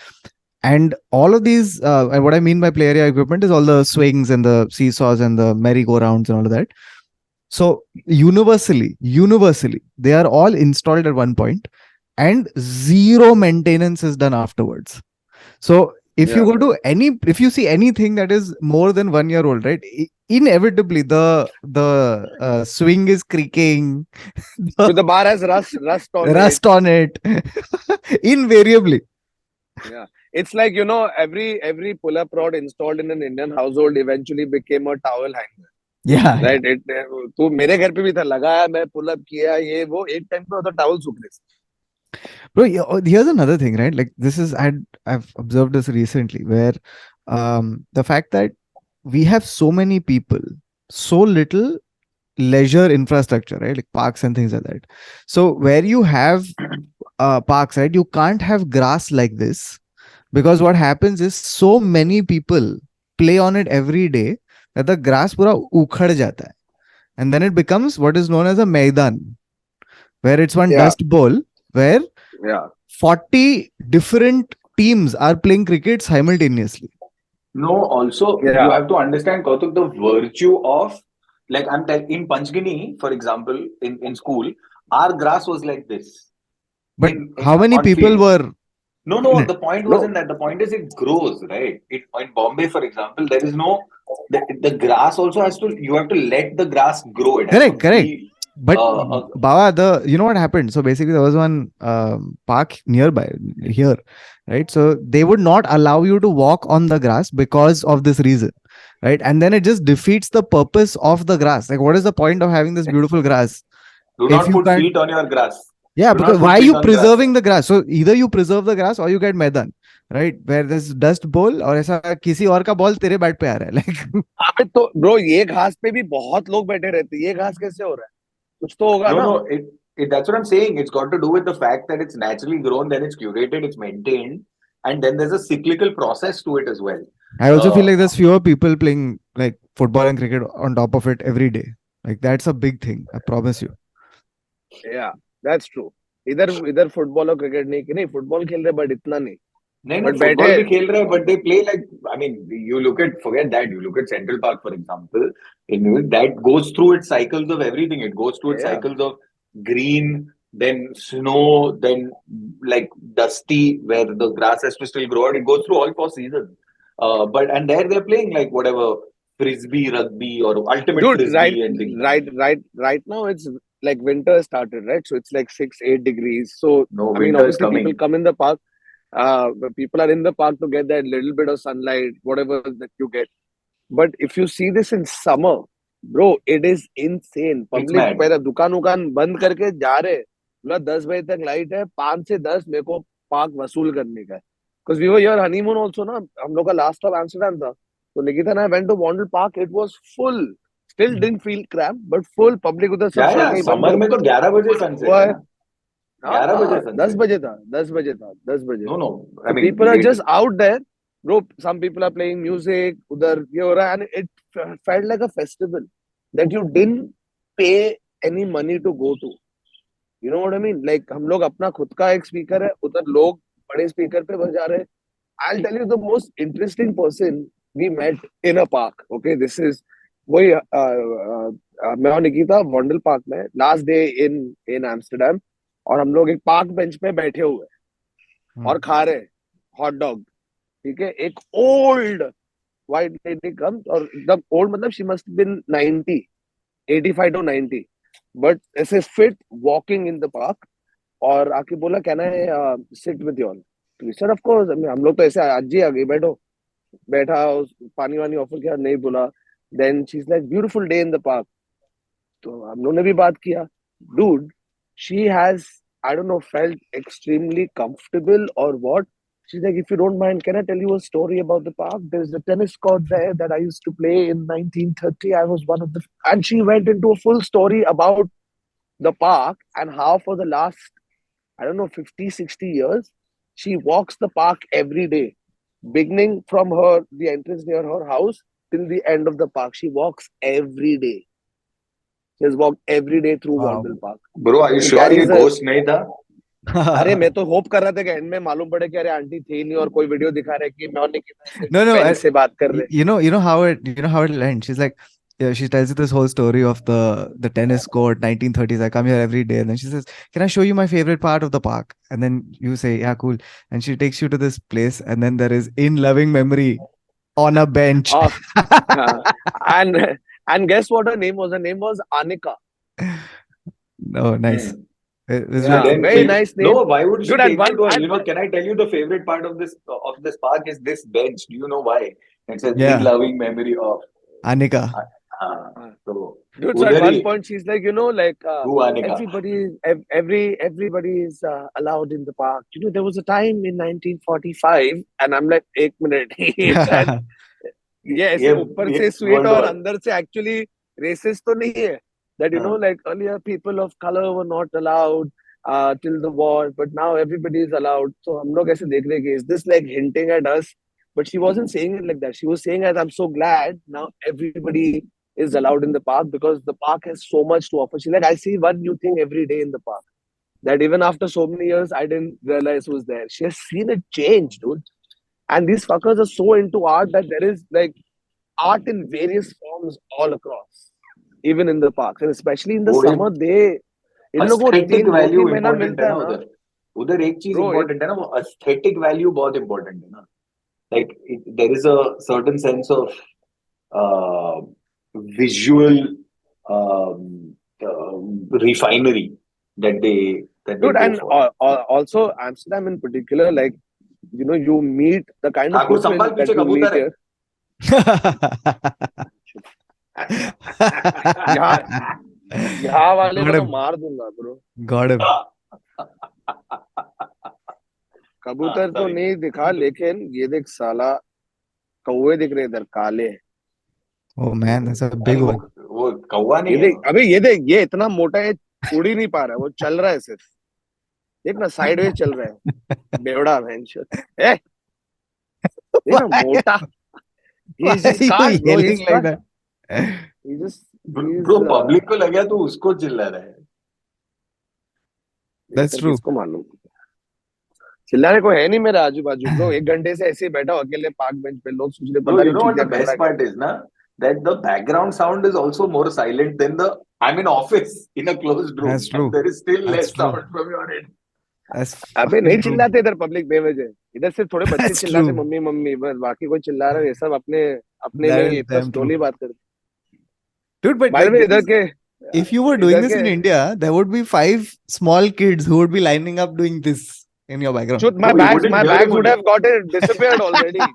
And all of these and what I mean by play area equipment is all the swings and the seesaws and the merry-go-rounds and all of that. So universally, they are all installed at one point and zero maintenance is done afterwards. So if you Yeah. go to if you see anything that is more than 1 year old, right? Inevitably the swing is creaking, So the the bar has rust on it. rust on it, invariably. Yeah. It's like, every pull-up rod installed in an Indian household eventually became a towel hanger. Yeah, yeah. Right? तो मेरे घर पे भी था, लगाया मैं, pull up किया, ये वो एक टाइम पे होता towel सूखने से. Bro, here's another thing, right? Like this is I've observed this recently where the fact that we have so many people, so little leisure infrastructure, right? Like parks and things like that. So where you have parks, right? You can't have grass like this because what happens is so many people play on it every day that the grass pura ukhad jata hai. And then it becomes what is known as a maidan, where it's one Yeah. dust bowl where Yeah. 40 different teams are playing cricket simultaneously. No, also Yeah. you have to understand, Kautuk, the virtue of, like in Panchgani, for example, in school, our grass was like this. But how many On people field. were No, in it? the point No. wasn't that. The point is it grows, right? In Bombay, for example, there is no, the grass also has to, you have to let the grass grow. It has Correct, to correct. be, But Baba, you know what happened? So basically, there was one park nearby here, right? So they would not allow you to walk on the grass because of this reason, right? And then it just defeats the purpose of the grass. Like, what is the point of having this beautiful grass do if not you put can't? feet on your grass. Yeah, Do because not put why are feet you on grass. preserving the grass? So either you preserve the grass or you get मैदान, right? Where there's dust bowl और ऐसा किसी और का ball तेरे bat पे आ रहा है, like. अबे तो ब्रो, ये घास पे भी बहुत लोग बैठे रहते हैं, ये घास कैसे हो रहा है? कुछ तो होगा ना. No, that's what I'm saying. It's got to do with the fact that it's naturally grown, then it's curated, it's maintained, and then there's a cyclical process to it as well. I also feel like there's fewer people playing like football and cricket on top of it every day. Like that's a big thing. I promise you. Yeah, that's true. इधर football और cricket नहीं football खेल रहे but इतना नहीं. नहीं But football बैठे. भी खेल रहे हैं, but they play like, I mean, you look at, forget that, you look at Central Park, for example, that goes through its cycles of everything. It goes through its Yeah. cycles of green, then snow, then like dusty, where the grass has to still grow out. It goes through all 4 seasons. And there they're playing like whatever, frisbee, rugby, or ultimate Dude, frisbee and things like that. right now it's like winter started, right? So it's like 8 degrees. So No, I mean, winter is obviously people coming. come in the park. But people are in the park to get that little bit of sunlight, whatever that you get. But if you see this in summer, bro, it is insane. It's Public mad. पहले दुकान बंद करके जा रहे, बोला 10 बजे तक light है, 5 से 10 मेरे को पार्क वसूल करने का है. because we were here honeymoon also ना, हम लोग का last stop Amsterdam था, तो Nikita and I went to Vondel Park. It was full. Still didn't feel cramped, but full public उधर सब या सोने ही बंद समर में तो 11 बजे सनसेट हुआ है है. ना. 11 बजे हाँ, 10 सनसेट. बजे था, 10 बजे था, 10 बजे. No no, I So mean people are late. just out there, bro. Some people are playing music. उधर ये हो रहा है, and it felt like a festival that you didn't pay any money to go to. You know what I mean? Like हम लोग अपना खुद का एक स्पीकर है, उधर लोग बड़े स्पीकर पे बजा रहे हैं. I'll tell you the most interesting person we met in a park. Okay, this is वही मैं और निकिता वॉन्डल पार्क में लास्ट डे इन एम्स्टरडेम, और हम लोग एक पार्क बेंच पे बैठे हुए और खा रहे हॉट डॉग. ठीक है, एक ओल्ड वाइट लेडी कम, और एकदम ओल्ड मतलब she must been 90, 85 to 90, but ऐसे fit walking in the park, और आके बोला can I sit with you all. Sir of course, हम लोग तो ऐसे आज ही आ गए, बैठो. बैठा, पानी वानी ऑफर किया, नहीं बोला. Then she is like beautiful day in the park, तो हम लोग ने भी बात किया. Dude, she has, I don't know, felt extremely comfortable और what. She's like, if you don't mind, can I tell you a story about the park? There's a tennis court there that I used to play in 1930. I was one of the... And she went into a full story about the park and how for the last, I don't know, 50, 60 years, she walks the park every day. Beginning from the entrance near her house till the end of the park. She walks every day. She has walked every day through Wow. Vondel Park. Bro are you She sure ये carries a... ghost नहीं था? अरे मैं तो hope कर रहा था कि एंड में मालूम पड़े कि अरे आंटी थी नहीं, और कोई वीडियो दिखा रहा है कि मैं और निकिता No, पेन से बात कर रहे. you know how it'll end. She's like, yeah, she tells you this whole story of the tennis court, 1930s. I come here every day, and then she says, "Can I show you my favorite part of the park?" And then you say, "Yeah, cool." And she takes you to this place, and then there is in loving memory on a bench. and and guess what her name was? Her name was Anika. Oh, nice. It was Yeah, really very nice name. No, why would she Dude, and take you one- to? You know, can I tell you the favorite part of this park is this bench? Do you know why? It's a Yeah. loving memory of Anika. so Dude, so at उधर one he point she's like, you know, like who Anika? everybody is allowed in the park. You know, there was a time in 1945, and I'm like, एक minute. ये ऐसे ऊपर से sweet World और War. अंदर से actually resist तो नहीं है. That you know, like earlier people of color were not allowed till the war, but now everybody is allowed. So हम लोग ऐसे देख रहे कि is this like hinting at us? But she wasn't saying it like that. She was saying that I'm so glad now everybody is allowed in the park because the park has so much to offer. She's like, I see one new thing every day in the park that even after so many years I didn't realize was there. She has seen it change, dude. And these fuckers are so into art that there is like art in various forms all across, even in the parks, and especially in the वो summer. They इन लोगों को aesthetic दो value तीन महीना important मिलता है है ना ना. उधर. उधर एक चीज Bro, important है ना, वो aesthetic value बहुत important है ना. Like there is a certain sense of visual refinery that they dude, go and for. also Amsterdam in particular, like you know, you meet the kind of Thakur people संभाल that पीछे you meet कबूतर है. here. यहाँ यहाँ वाले Got को तो him. मार दूंगा ब्रो. Got him. कबूतर तो sorry. नहीं दिखा, लेकिन ये देख साला कौवे दिख रहे इधर काले. Oh man, that's a big one. वो कौवा ये नहीं है. देख, अबे ये देख, ये इतना मोटा है, उड़ ही नहीं पा रहा है, वो चल रहा है सिर्फ. देख ना, साइडवेज चल रहा है, बेवड़ा भैंस. ए देख ना, मोटा. Why He's just are you can't, bro. yelling He's like stuck. that? He just bro public को लगा तो उसको चिल्ला रहा है. That's true. किसको मालूम. चिल्लाने को है नहीं मेरे आजू बाजू ब्रो. एक घंटे से ऐसे ही बैठा हूं अकेले पार्क बेंच पे. लोग सोच रहे No, पता you नहीं know what the चीजें कर best रहा part is, na? That the background sound is also more silent than the. I'm in office in a closed room. That's true. And there is still That's less true. sound from your end. That's है. अबे fucking नहीं true. चिल्लाते इधर public बेवजह. इधर सिर्फ थोड़े बच्चे That's चिल्लाते true. मम्मी मम्मी, बस बाकी कोई चिल्ला रहा है. ये सब अपने अपने That में is ही इतना damn true. स्लोली बात करते. Dude, but by the like way this इधर is, के if you were doing इधर this in के India, there would be 5 small kids who would be lining up doing this in your background. Shoot, No, you wouldn't my hear bags him would only. have gotten disappeared already.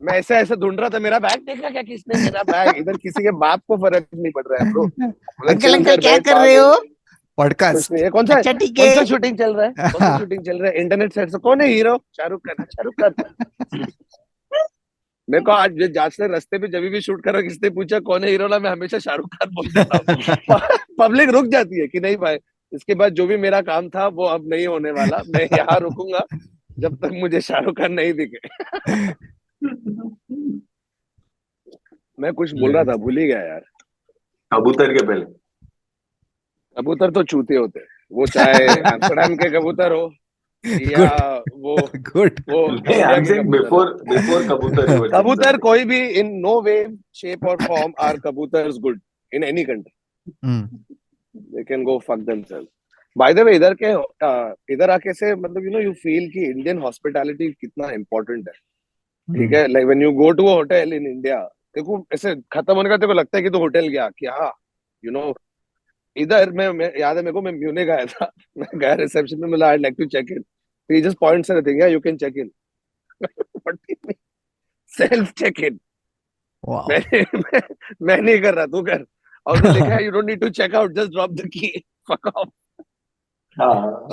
मैं ऐसे ऐसे ढूंढ रहा था, मेरा bag देखा क्या किसने, मेरा बैग. इधर किसी के बाप को फर्क नहीं पड़ रहा है ब्रो. अंकल अंकल क्या कर रहे हो? पॉडकास्ट नहीं है। कौन सा ठीक है शूटिंग चल रहा है? कौन सा शूटिंग चल रहा है? इंटरनेट सेट से कौन है हीरो? शाहरुख खान। मेरे को आज जाते रास्ते पे जब भी शूट करो, किसने पूछा कौन है हीरो ना, मैं हमेशा शाहरुख खान बोल देता हूँ। पब्लिक रुक जाती है कि नहीं भाई, इसके बाद जो भी मेरा काम था वो अब नहीं होने वाला, मैं यहाँ रुकूंगा जब तक मुझे शाहरुख खान नहीं दिखे। मैं कुछ बोल रहा था, भूल ही गया यार। कबूतर के पहले कबूतर तो चूते होते हैं, वो चाहे एम्स्टरडेम के कबूतर हो या गुड वो गुड वो Hey, इंडिया I'm के saying कबूतर हो। before Kabutar you were saying कबूतर something. कोई भी, इन नो वे शेप और फॉर्म आर कबूतर्स good in any country. They can go fuck themselves. By the way, इधर आके से मतलब यू फील कि इंडियन हॉस्पिटैलिटी कितना इंपॉर्टेंट है। ठीक है, like when you go to a hotel in India, देखो ऐसे खत्म होने का तेरे को लगता है कि तू होटल गया कि हाँ, यू नो इधर मैं याद है मेरे को, मैं म्यूनिख गया था। मैं गया रिसेप्शन में, मिला I like to check in, he just points anything, या you can check in. Self check in. wow मैं नहीं कर रहा, तू कर। और उसने लिखा है you don't need to check out, just drop the key, fuck off.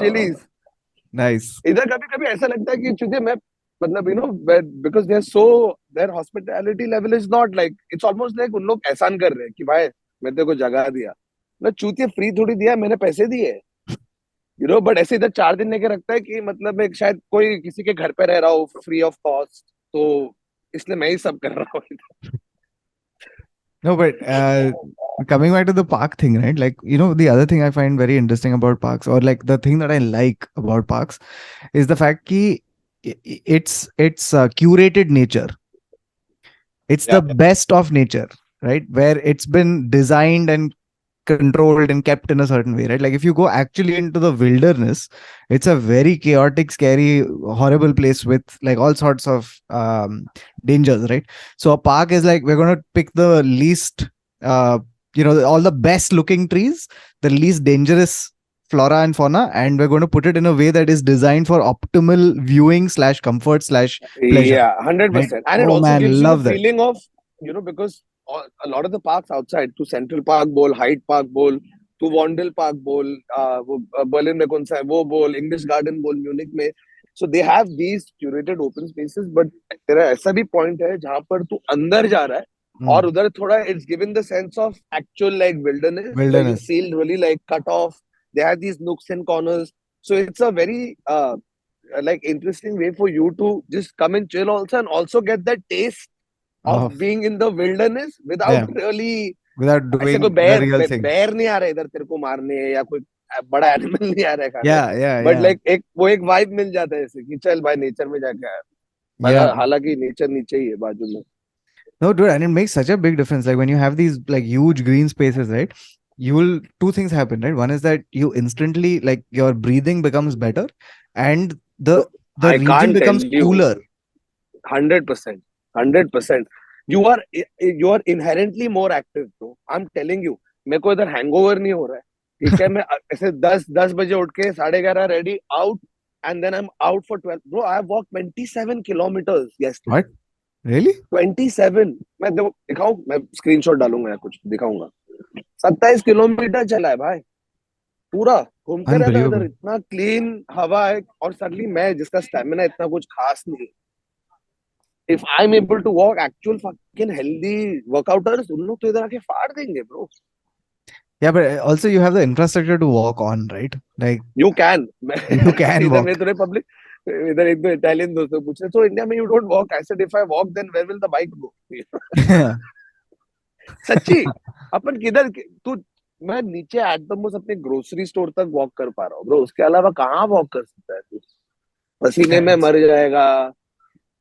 Chillies. nice इधर कभी कभी ऐसा लगता है कि चूंकि मैं मतलब because they are so, their hospitality level is not like, it's almost like उन लोग एहसान कर रहे हैं कि भाई मैं तेरे को जगह दिया। मैं चूतिया फ्री थोड़ी दिया, मैंने पैसे दिए। बट ऐसे इधर 4 दिन लेके रखता है कि मतलब मैं शायद कोई किसी के घर पे रह रहा हूँ फ्री ऑफ कॉस्ट, तो इसलिए मैं ही सब कर रहा हूँ। no but coming back to the park thing, right? Like, the other thing I find very interesting about parks, or like the thing that I like about parks, is the fact ki it's curated nature. It's the Yeah. best of nature, right? Where it's been designed and controlled and kept in a certain way, right? Like if you go actually into the wilderness, it's a very chaotic, scary, horrible place with like all sorts of dangers, right? So a park is like, we're going to pick the least all the best looking trees, the least dangerous flora and fauna, and we're going to put it in a way that is designed for optimal viewing slash comfort slash pleasure, Yeah, right? 100%. And it Oh also gives man, you the love that. feeling of, because a lot of the parks outside, to Central Park बोल, Hyde Park बोल, to Vondel Park बोल, Berlin में कौन सा है वो बोल, English garden बोल म्यूनिक में, so they have these curated open spaces, but तेरा ऐसा भी point है जहाँ पर तू अंदर जा रहा है और उधर थोड़ा it's given the sense of actual like wilderness, where you Wilderness. feel really like cut off. They have these nooks and corners, so it's a very like interesting way for you to just come and chill also, and also get that taste of Oh, being in the wilderness without yeah. really Without ऐसे कोई doing the बेर real thing. बेर नहीं आ रहा इधर तेरे को मारने, या कोई बड़ा एनिमल नहीं आ रहा है खाने, Yeah, yeah, but yeah. Like एक वाइब मिल जाता है ऐसे कि चल भाई नेचर में जाके आया। Yeah. हालांकि नेचर नीचे ही है बाजू में। No, dude, and it makes such a big difference. Like when you have these like huge green spaces, right? Two things happen, right? One is that you instantly, like, your breathing becomes better, and the I region can't tell becomes you, cooler. 100%, 100%। You are inherently more active bro, I am telling you. मेरे को इधर hangover नहीं हो रहा है, ठीक है। मैं ऐसे 10 बजे उठ के 11:30 ready out, and then I am out for 12। Bro, I walk 27 kilometres What? yesterday। Really? 27। मैं देखो दिखाऊं, मैं स्क्रीनशॉट डालूंगा या कुछ दिखाऊंगा। 27 किलोमीटर चला है भाई, पूरा घूमते रहता है इधर, Unbelievable. इतना क्लीन हवा है। और सडनली मैं जिसका स्टेमिना इतना कुछ खास नहीं, if I'm able to walk, actual fucking healthy workouters, उन लोग तो इधर आके फाड़ देंगे bro। Yeah, but also you have the infrastructure to walk on, right? Like You can। you can इधर मैं walk. थोड़े पब्लिक, इधर एक दो इटालियन दोस्तों पूछ रहे, तो इंडिया में you don't walk। I said if I walk then where will the bike go? सच्ची, अपन किधर तू, मैं नीचे एट द मोस्ट अपने ग्रोसरी स्टोर तक वॉक कर पा रहा हूँ ब्रो, उसके अलावा कहाँ वॉक कर सकता है तू? पसीने में Yes. मर जाएगा,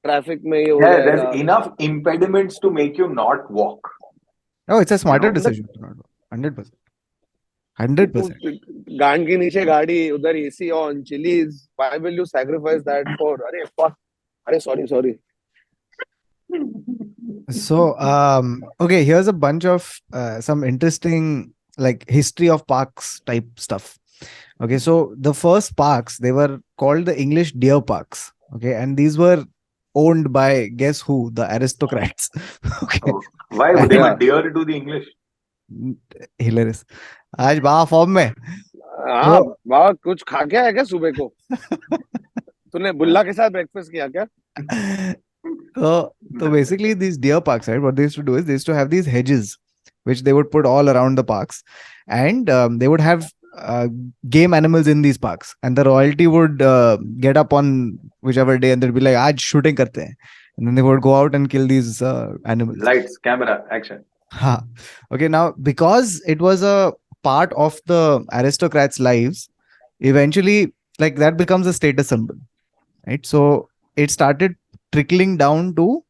ट्रैफिक में ये हो Yeah, there's जाएगा। enough impediments to make you not walk. No, it's a smarter know, decision to not walk. 100%. तू 100%. गांड के नीचे गाड़ी, उधर AC on, chillies, why will you sacrifice that for? अरे fuck, अरे sorry sorry. So, okay, here's a bunch of some interesting like history of parks type stuff. Okay, so the first parks, they were called the English deer parks. Okay, and these were owned by, guess who? The aristocrats. Okay, why would they and would dare to do the English? hilarious. आज बा form में हाँ वाह, कुछ खा के आया क्या सुबह को? तूने बुल्ला के साथ ब्रेकफास्ट किया क्या? So basically these deer parks, right? What they used to do is they used to have these hedges, which they would put all around the parks, and they would have game animals in these parks, and the royalty would get up on whichever day, and they'd be like, "Aaj shooting karte hain," and then they would go out and kill these animals. Lights, camera, action. Ha. Okay, now because it was a part of the aristocrats' lives, eventually, like that becomes a status symbol, right? So it started trickling down to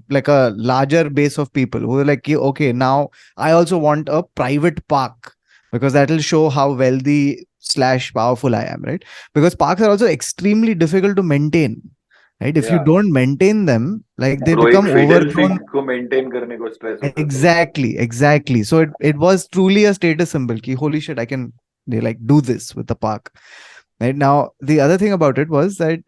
like a larger base of people who were like, okay, now I also want a private park because that will show how wealthy slash powerful I am, right? Because parks are also extremely difficult to maintain, right? If you Yeah. don't maintain them, like they Bro, become एक fiddle overgrown. fig को maintain करने को stress होता है. Exactly. So it was truly a status symbol. Ki, holy shit, I can they like do this with the park. Right now, the other thing about it was that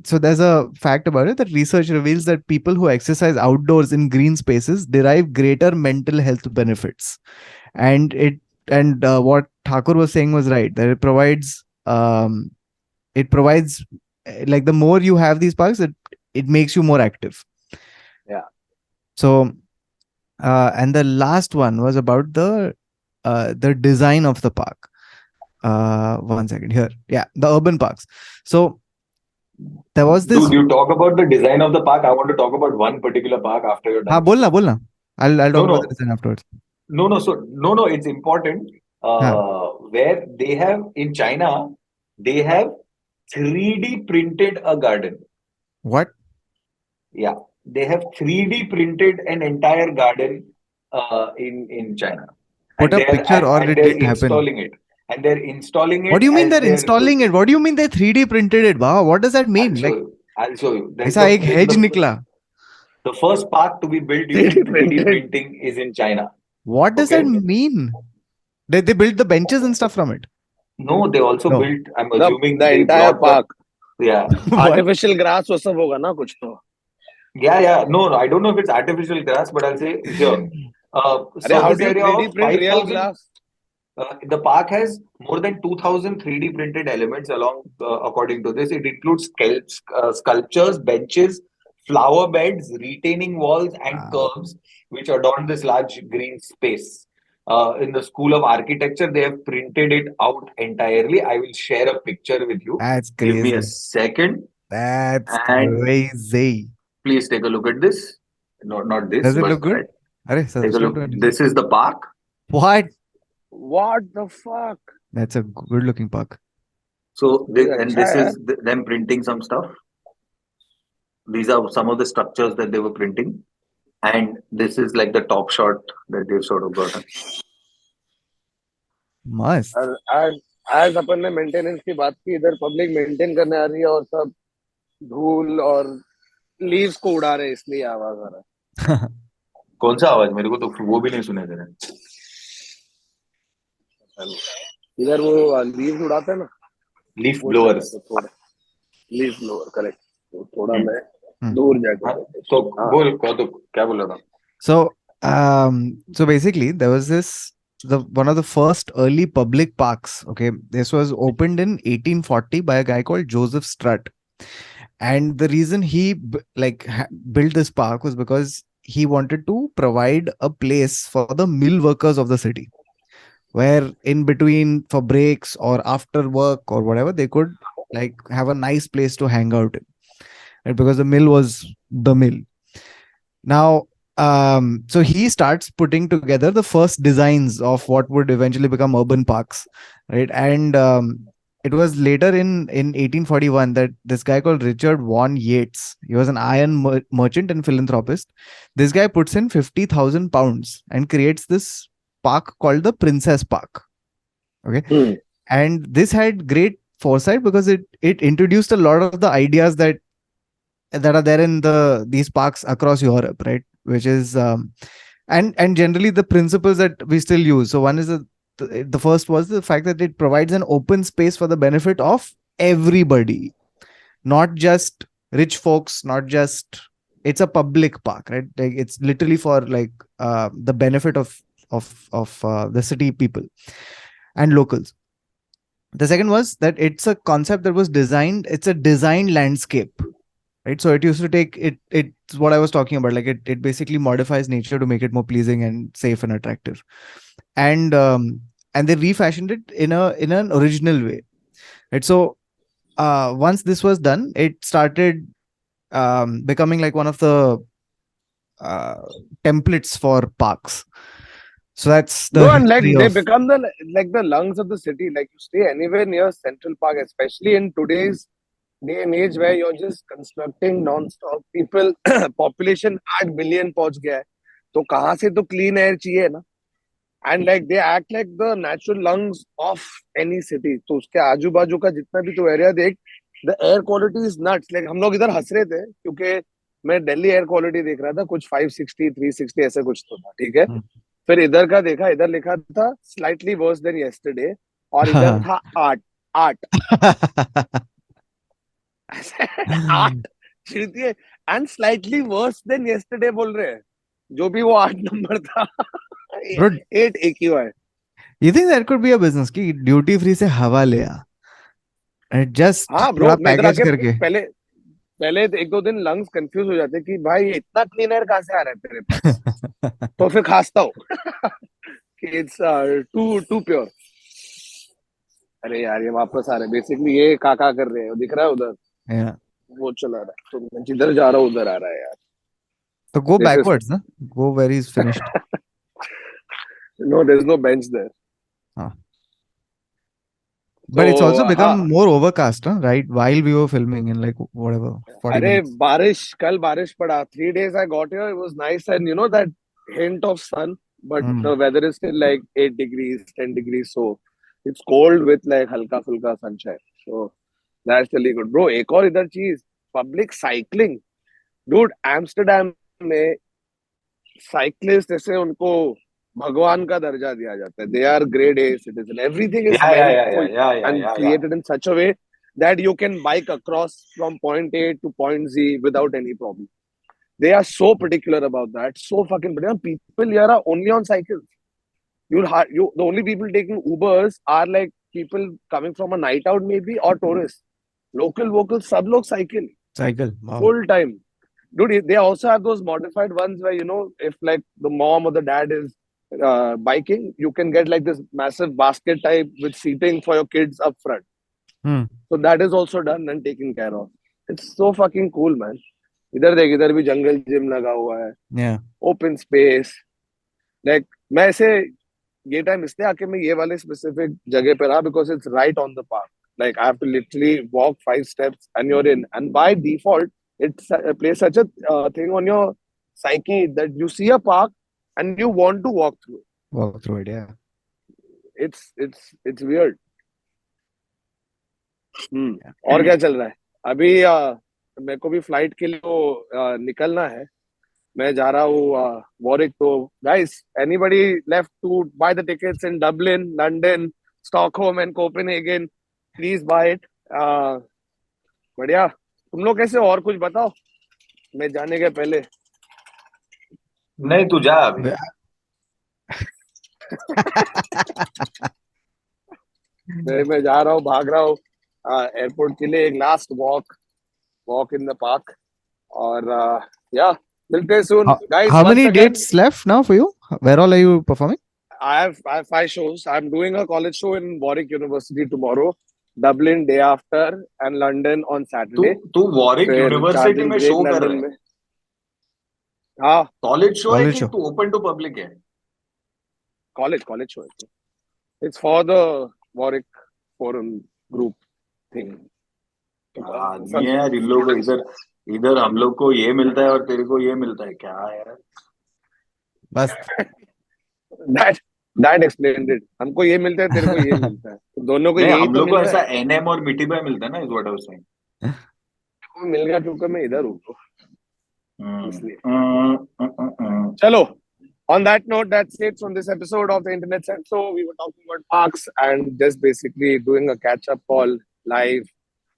so there's a fact about it that research reveals that people who exercise outdoors in green spaces derive greater mental health benefits, and what Thakur was saying was right, that it provides like the more you have these parks, it makes you more active. Yeah. So and the last one was about the design of the park. One second here. Yeah, the urban parks. So there was this. Dude, you talk about the design of the park. I want to talk about one particular park after you're done. Bolna. I'll talk about the No. design afterwards. No. It's important. Huh. Where they have in China, they have 3D printed a garden. What? Yeah, they have 3D printed an entire garden in China, Put and a they're picture or and it they're didn't happen. installing it, and they're installing What it do you mean as they're their. installing it? What do you mean they 3D printed it? Wow, what does that mean? I'll show Like, you. I'll show you. ऐसा एक hedge निकला. The first park to be built 3D using 3D printed. printing is in China. What does Okay. that mean? They built the benches and stuff from it. No, they also No. built. I'm assuming The they entire brought park. Yeah. What? Artificial grass वो सब होगा ना कुछ तो. Yeah. No, I don't know if it's artificial grass, but I'll say here. अरे how Surface do you area 3D of print real 5,000. glass? The park has more than 2,000 3D printed elements along, according to this. It includes sculptures, benches, flower beds, retaining walls, and Wow. curbs, which adorn this large green space. In the School of Architecture, they have printed it out entirely. I will share a picture with you. That's Give me a crazy. second. That's And crazy. please take a look at this. No, not this. Does it but look good? Arey, Take a subscribe look. to it. This is the park. What? What the fuck? That's a good looking park. So, ये and अच्छा this है. is them printing some stuff. These are some of the structures that they were printing. And this is like the top shot that they've sort of gotten. Must. आज अपन ने maintenance की बात की, इधर public maintain करने आ रही है और सब धूल और लीव्स को उड़ा रहे, इसलिए आवाज आ रहा है. कौन सा आवाज? मेरे को तो वो भी नहीं सुनाई दे रहा है. इधर वो लीव्स उड़ाते हैं ना, Leaf blowers. Leaf blower, correct. तो थोड़ा मैं दूर जाके तो बोल कौतुक, क्या बोल रहा था? So basically there was one of the first early public parks. Okay, this was opened in 1840 by a guy called Joseph Strutt, and the reason he built this park was because he wanted to provide a place for the mill workers of the city, where in between for breaks or after work or whatever, they could like have a nice place to hang out in, right? Because the mill was the mill. Now so he starts putting together the first designs of what would eventually become urban parks, right? And it was later in 1841 that this guy called Richard Vaughan Yates, he was an iron merchant and philanthropist. This guy puts in 50,000 pounds and creates this park called the Princess Park. Okay. And this had great foresight because it introduced a lot of the ideas that are there in these parks across Europe, right? Which is and generally the principles that we still use. So one is the first was the fact that it provides an open space for the benefit of everybody, not just rich folks, not just, it's a public park, right? Like it's literally for like the benefit of the city people. and locals. The second was that it's a concept that was designed, it's a designed landscape, right? So it used to take it's what I was talking about. Like it basically modifies nature to make it more pleasing and safe and attractive. And they refashioned it in an original way. Right. So once this was done, it started becoming like one of the uh, templates for parks. So that's the No, and like history they of. become the lungs of the city. Like you stay anywhere near Central Park, especially in today's day and age where you're just constructing non-stop. People population 8 billion पहुंच गया है, तो कहाँ से तो clean air चाहिए ना? And like they act like the natural lungs of any city. तो उसके आजू बाजू का जितना भी तो एरिया देख, the air quality is nuts. Like हम लोग इधर हंस रहे थे क्योंकि मैं दिल्ली एयर क्वालिटी देख रहा था, कुछ 560 360 ऐसे कुछ तो था, ठीक है। फिर इधर का देखा, इधर लिखा था स्लाइटली वर्स देन यस्टरडे, और इधर था 8 8 8 चीती है, and slightly worse than yesterday बोल रहे हैं, जो भी वो 8 नंबर था। Bro, 8 AQI। you think that could be a business कि ड्यूटी फ्री से हवा ले आ, जस्ट हाँ ब्रो, थोड़ा मैं इधर पैकेज आके करके। पहले पहले एक दो दिन लंग्स कंफ्यूज हो जाते कि भाई ये इतना क्लीन एयर कहाँ से आ रहा है तेरे पास, तो फिर खांसता हूँ कि इट्स टू टू प्योर। अरे यार ये वापस आ रहे, बेसिकली ये काका कर रहे हैं, दिख रहा है उधर, Yeah. वो चला रहा है, तो मैं जिधर जा रहा हूँ उधर आ रहा है यार। So go This is backwards, na? Go where he's finished. no, there's no bench there. हाँ. But it's तो also become हाँ, more overcast, huh? Right? While we were filming in like whatever 40 अरे minutes. बारिश, कल बारिश पड़ा, 3 days I got here, it was nice, and you know that hint of sun, but the weather is still like 8 degrees 10 degrees, so it's cold with like हल्का फुल्का sunshine, so that's really good bro। एक और इधर चीज, public cycling, dude Amsterdam में cyclist ऐसे उनको भगवान का दर्जा दिया जाता है, they are grade A citizen, everything is meant for and created in such a way that you can bike across from point A to point Z without any problem. They are so particular about that, so fucking particular. People here are only on cycles. The only people taking Ubers are like people coming from a night out maybe, or tourists. Local vocals, sab log cycle Wow. full time. Dude, they also have those modified ones where, you know, if like the mom or the dad is biking, you can get like this massive basket type with seating for your kids up front. So that is also done and taken care of. It's so fucking cool, man. इधर देख, इधर भी जंगल gym लगा हुआ है, Yeah. Open space. Like मैं ऐसे ये टाइम इसलिए आके मैं ये वाले स्पेसिफिक जगह पे रहा because it's right on the park. Like I have to literally walk 5 steps and you're in. And by default, it plays such a thing on your psyche that you see a park and you want to walk through it. Walk through it, yeah. It's weird. और क्या चल रहा है अभी? मेरे को भी flight के लिए निकलना है, मैं जा रहा हूँ वॉरिक। तो guys, anybody left to buy the tickets in Dublin, London, Stockholm and Copenhagen, please buy it. बढ़िया। तुम लोग कैसे, और कुछ बताओ मैं जाने के पहले। नहीं, तू जा अभी। मैं जा रहा हूँ, भाग रहा हूँ एयरपोर्ट के लिए, एक last walk in the park, और या मिलते हैं सून guys. How many dates left now for you? Where all are you performing? I have 5 shows. I'm doing a college show in Warwick University tomorrow, Dublin day after, and London on Saturday. तू Warwick university में show कर रहा है? हाँ, college show है कि तू open to public है? कॉलेज शो है। It's for the Warwick Forum group thing. नहीं यार, इन लोग इधर हम लोग को ये मिलता है और तेरे को ये मिलता है क्या यार? बस that explained it. हमको ये मिलता है, तेरे को ये मिलता है, तो दोनों को यही हम लोग को ऐसा एनएम और मिटीबाई मिलता है ना, इस व्हाट आई वाज सेइंग। मिल गया क्योंकि मैं इधर हूँ, इसलिए। चलो, on that note, that's it from this episode of the Internet Set. So we were talking about parks and just basically doing a catch-up call live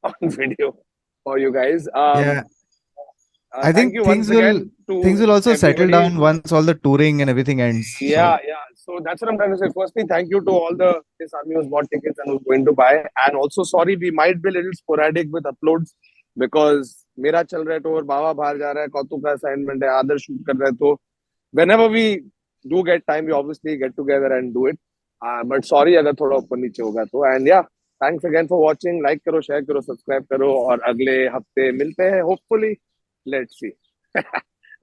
on video for you guys. Yeah. I think things will also settle down once all the touring and everything ends. Yeah. So that's what I'm trying to say. Firstly, thank you to all the this army who's bought tickets and who's going to buy. And also, sorry, we might be a little sporadic with uploads because मेरा चल रहा है तो और बाबा बाहर जा रहा है, कौतुक का assignment है, आदर shoot कर रहा है तो whenever we do get time, we obviously get together and do it. But sorry अगर थोड़ा ऊपर नीचे होगा तो. And yeah, thanks again for watching. Like करो, share करो, subscribe करो और अगले हफ्ते मिलते हैं. Hopefully, let's see.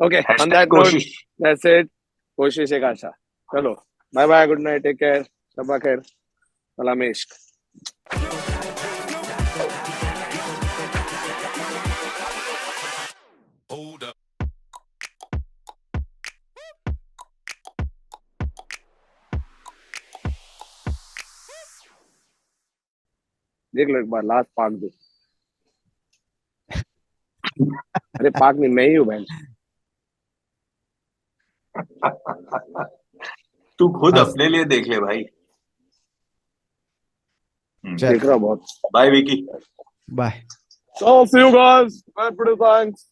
Okay, on that note, कोशिश. that's it. कोशिश एक आशा. चलो, bye bye, good night, take care, शब्बा खैर, सलाम इश्क. देख लो एक बार लास्ट पार्क दो. अरे पार्क नहीं, मैं ही हूँ बहन. तू खुद अपने लिए देख ले भाई. देख रहा हूँ बहुत. Bye Vicky. Bye. So see you guys. Bye, pretty thanks.